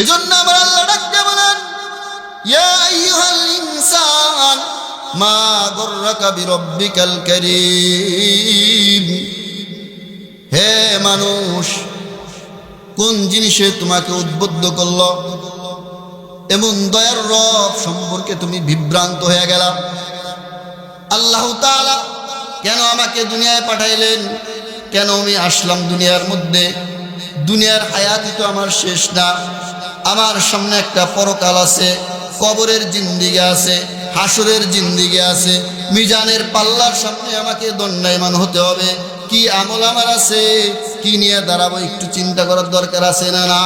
এজন্য আমার আল্লাহ ডাকতে বলেন, ইয়া আইয়ুহাল ইনসান মা গররাকা বিরব্বিকাল কারীম। হে মানুষ, কোন জিনিসে তোমাকে উদ্বুদ্ধ করলো? এমন দয়ার রব সম্পর্কে তুমি বিভ্রান্ত হয়ে গেলা। আল্লাহ তাআলা কেন আমাকে দুনিয়ায় পাঠাইলেন? কেন আমি আসলাম দুনিয়ার মধ্যে? দুনিয়ার হায়াতই তো আমার শেষ না। আমার সামনে একটা পরকাল আছে, কবরের জিন্দিগি আছে, হাসরের জিন্দিগি আছে, মিজানের পাল্লার সামনে আমাকে দণ্ডায়মান হতে হবে। কি আমল আমার আছে, কি নিয়ে দাঁড়াবো, একটু চিন্তা করার দরকার আছে না? না,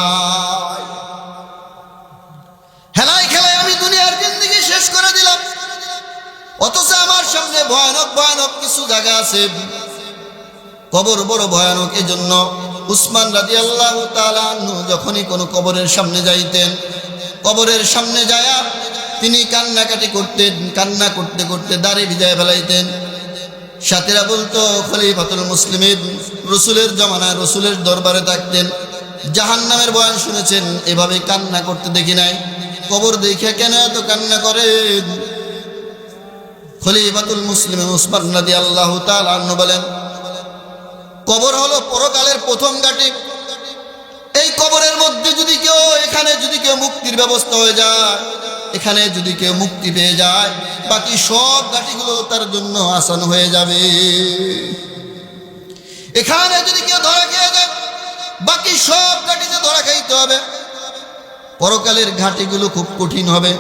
হেলায় খেলায় আমি দুনিয়ার জিন্দিগি শেষ করে দিলাম, অথচ আমার সামনে ভয়ানক ভয়ানক কিছু জায়গা আছে। কবর বড় ভয়ানক। এজন্য উসমান রাদিয়াল্লাহু তাআলা আনহু যখনই কোনো কবরের সামনে যাইতেন, কবরের সামনে যায়া তিনি কান্নাকাটি করতেন। কান্না করতে করতে দাড়ি ভিজায় ফেলাইতেন। সাথীরা বলতো, খলিফাতুল মুসলিমিন রসুলের জমানায় রসুলের দরবারে থাকতেন, জাহান্নামের বয়ান শুনেছেন, এভাবে কান্না করতে দেখি নাই। কবর দেখে কেন এত কান্না করেন? খলিফাতুল মুসলিমিন উসমান রাদিয়াল্লাহু তাআলা আনহু বলেন, কবর হলো পরকালের প্রথম ঘাঁটি। এই কবরের মধ্যে যদি কেউ, এখানে যদি কেউ মুক্তির ব্যবস্থা হয়ে যায়, এখানে যদি কেউ মুক্তি পেয়ে যায়, বাকি সব ঘাঁটিগুলো তার জন্য আসান হয়ে যাবে। এখানে যদি কেউ ধরা খেয়ে যায়, বাকি সব ঘাঁটিতে ধরা খাইতে হবে। পরকালের ঘাঁটিগুলো খুব কঠিন হবে।